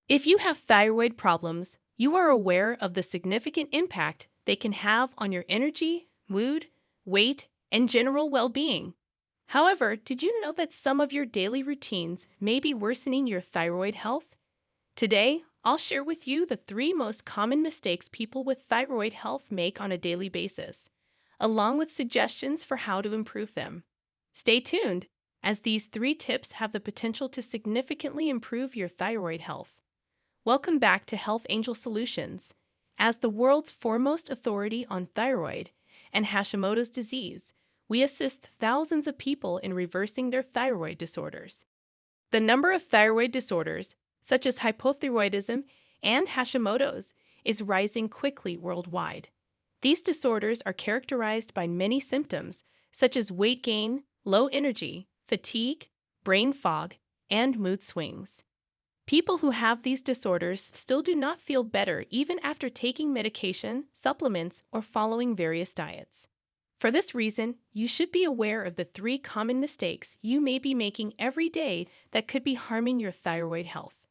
If you have thyroid problems, you are aware of the significant impact they can have on your energy, mood, weight, and general well-being. However, did you know that some of your daily routines may be worsening your thyroid health? Today, I'll share with you the 3 most common mistakes people with thyroid health make on a daily basis, along with suggestions for how to improve them. Stay tuned, as these 3 tips have the potential to significantly improve your thyroid health. Welcome back to Health Angel Solutions. As the world's foremost authority on thyroid and Hashimoto's disease, we assist thousands of people in reversing their thyroid disorders. The number of thyroid disorders, such as hypothyroidism and Hashimoto's, is rising quickly worldwide. These disorders are characterized by many symptoms, such as weight gain, low energy, fatigue, brain fog, and mood swings. People who have these disorders still do not feel better even after taking medication, supplements, or following various diets. For this reason, you should be aware of the 3 common mistakes you may be making every day that could be harming your thyroid health.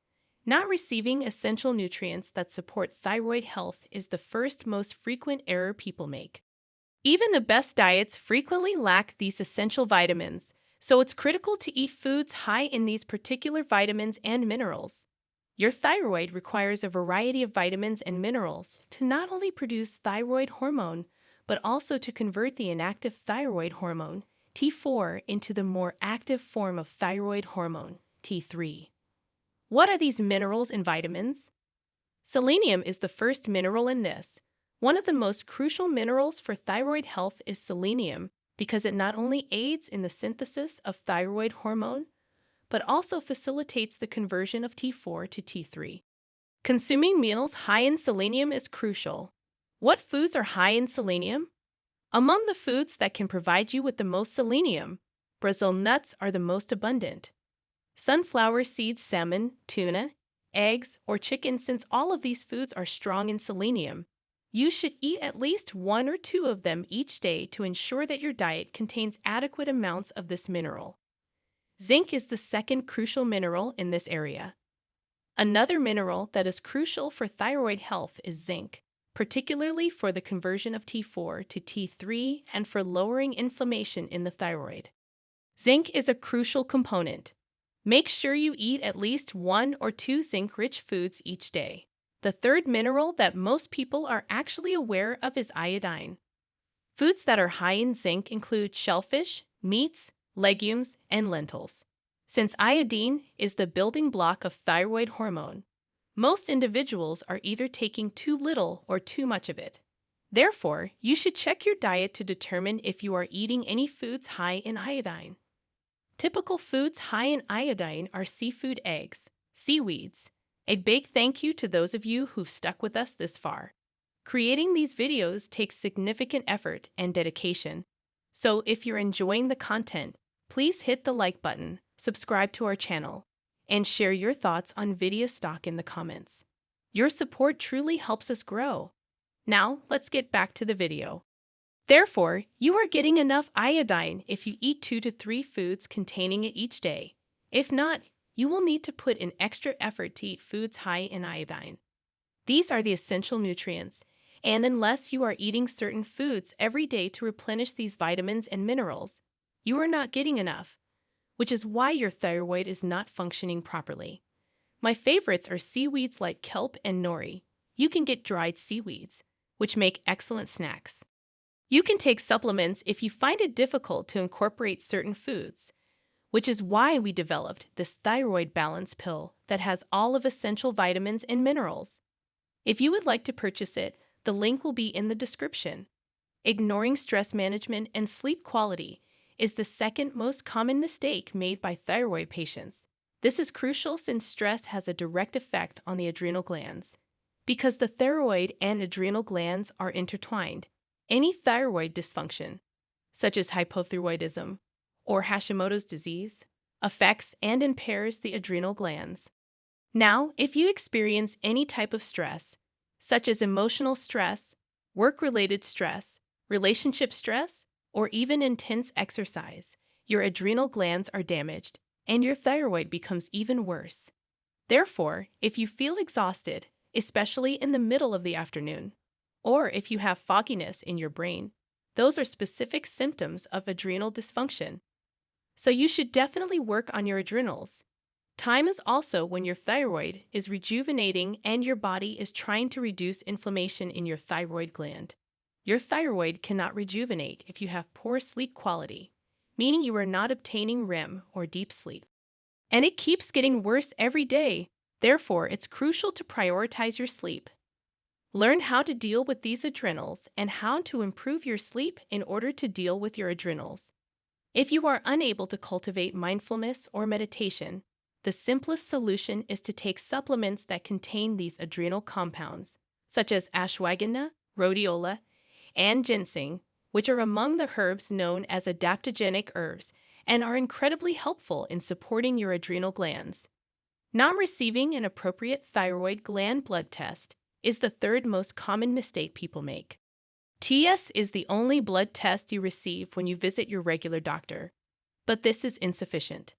Not receiving essential nutrients that support thyroid health is the first most frequent error people make. Even the best diets frequently lack these essential vitamins, so it's critical to eat foods high in these particular vitamins and minerals. Your thyroid requires a variety of vitamins and minerals to not only produce thyroid hormone, but also to convert the inactive thyroid hormone, T4, into the more active form of thyroid hormone, T3. What are these minerals and vitamins? Selenium is the first mineral in this. One of the most crucial minerals for thyroid health is selenium because it not only aids in the synthesis of thyroid hormone, but also facilitates the conversion of T4 to T3. Consuming meals high in selenium is crucial. What foods are high in selenium? Among the foods that can provide you with the most selenium, Brazil nuts are the most abundant. Sunflower seeds, salmon, tuna, eggs, or chicken. Since all of these foods are strong in selenium, you should eat at least 1 or 2 of them each day to ensure that your diet contains adequate amounts of this mineral. Zinc is the second crucial mineral in this area. Another mineral that is crucial for thyroid health is zinc, particularly for the conversion of T4 to T3 and for lowering inflammation in the thyroid. Zinc is a crucial component. Make sure you eat at least 1 or 2 zinc-rich foods each day. The third mineral that most people are actually aware of is iodine. Foods that are high in zinc include shellfish, meats, legumes, and lentils. Since iodine is the building block of thyroid hormone, most individuals are either taking too little or too much of it. Therefore, you should check your diet to determine if you are eating any foods high in iodine. Typical foods high in iodine are seafood, eggs, seaweeds. A big thank you to those of you who've stuck with us this far. Creating these videos takes significant effort and dedication, so if you're enjoying the content, please hit the like button, subscribe to our channel, and share your thoughts on video stock in the comments. Your support truly helps us grow. Now, let's get back to the video. Therefore, you are getting enough iodine if you eat 2 to 3 foods containing it each day. If not, you will need to put in extra effort to eat foods high in iodine. These are the essential nutrients, and unless you are eating certain foods every day to replenish these vitamins and minerals, you are not getting enough, which is why your thyroid is not functioning properly. My favorites are seaweeds like kelp and nori. You can get dried seaweeds, which make excellent snacks. You can take supplements if you find it difficult to incorporate certain foods, which is why we developed this thyroid balance pill that has all of essential vitamins and minerals. If you would like to purchase it, the link will be in the description. Ignoring stress management and sleep quality is the second most common mistake made by thyroid patients. This is crucial since stress has a direct effect on the adrenal glands. Because the thyroid and adrenal glands are intertwined, any thyroid dysfunction, such as hypothyroidism or Hashimoto's disease, affects and impairs the adrenal glands. Now, if you experience any type of stress, such as emotional stress, work-related stress, relationship stress, or even intense exercise, your adrenal glands are damaged, and your thyroid becomes even worse. Therefore, if you feel exhausted, especially in the middle of the afternoon, or if you have fogginess in your brain, those are specific symptoms of adrenal dysfunction. So you should definitely work on your adrenals. Time is also when your thyroid is rejuvenating and your body is trying to reduce inflammation in your thyroid gland. Your thyroid cannot rejuvenate if you have poor sleep quality, meaning you are not obtaining REM or deep sleep. And it keeps getting worse every day. Therefore, it's crucial to prioritize your sleep. Learn how to deal with these adrenals and how to improve your sleep in order to deal with your adrenals. If you are unable to cultivate mindfulness or meditation, the simplest solution is to take supplements that contain these adrenal compounds, such as ashwagandha, rhodiola, and ginseng, which are among the herbs known as adaptogenic herbs and are incredibly helpful in supporting your adrenal glands. Not receiving an appropriate thyroid gland blood test is the third most common mistake people make. TS is the only blood test you receive when you visit your regular doctor, but this is insufficient.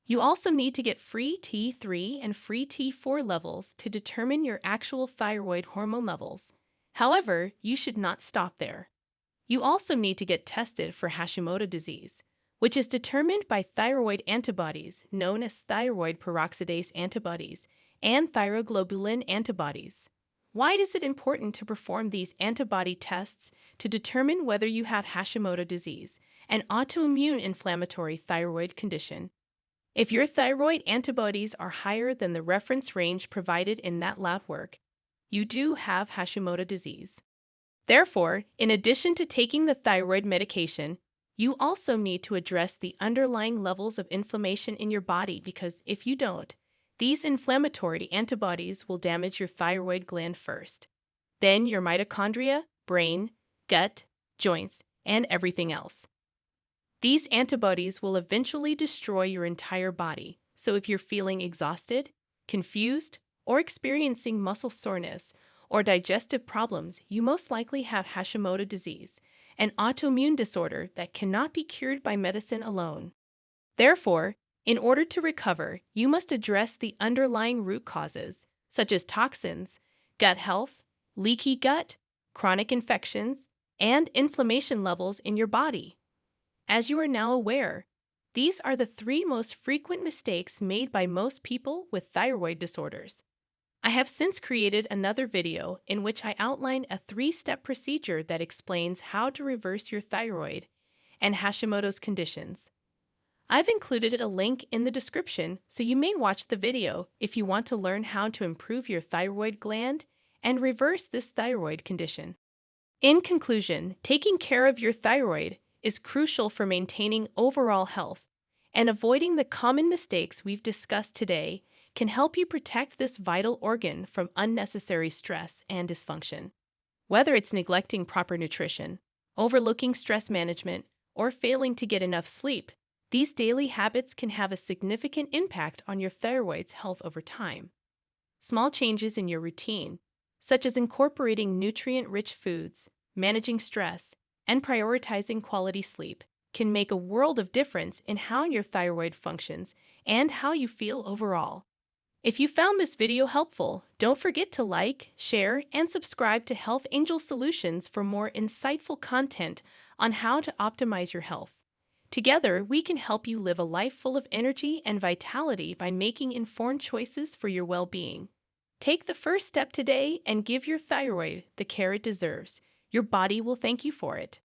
You also need to get free T3 and free T4 levels to determine your actual thyroid hormone levels. However, you should not stop there. You also need to get tested for Hashimoto disease, which is determined by thyroid antibodies known as thyroid peroxidase antibodies and thyroglobulin antibodies. Why is it important to perform these antibody tests to determine whether you have Hashimoto disease, an autoimmune inflammatory thyroid condition? If your thyroid antibodies are higher than the reference range provided in that lab work, you do have Hashimoto disease. Therefore, in addition to taking the thyroid medication, you also need to address the underlying levels of inflammation in your body because if you don't, these inflammatory antibodies will damage your thyroid gland first, then your mitochondria, brain, gut, joints, and everything else. These antibodies will eventually destroy your entire body, so if you're feeling exhausted, confused, or experiencing muscle soreness or digestive problems, you most likely have Hashimoto disease, an autoimmune disorder that cannot be cured by medicine alone. Therefore, in order to recover, you must address the underlying root causes, such as toxins, gut health, leaky gut, chronic infections, and inflammation levels in your body. As you are now aware, these are the 3 most frequent mistakes made by most people with thyroid disorders. I have since created another video in which I outline a 3-step procedure that explains how to reverse your thyroid and Hashimoto's conditions. I've included a link in the description so you may watch the video if you want to learn how to improve your thyroid gland and reverse this thyroid condition. In conclusion, taking care of your thyroid is crucial for maintaining overall health, and avoiding the common mistakes we've discussed today can help you protect this vital organ from unnecessary stress and dysfunction. Whether it's neglecting proper nutrition, overlooking stress management, or failing to get enough sleep, these daily habits can have a significant impact on your thyroid's health over time. Small changes in your routine, such as incorporating nutrient-rich foods, managing stress, and prioritizing quality sleep, can make a world of difference in how your thyroid functions and how you feel overall. If you found this video helpful, don't forget to like, share, and subscribe to Health Angel Solutions for more insightful content on how to optimize your health. Together, we can help you live a life full of energy and vitality by making informed choices for your well-being. Take the first step today and give your thyroid the care it deserves. Your body will thank you for it.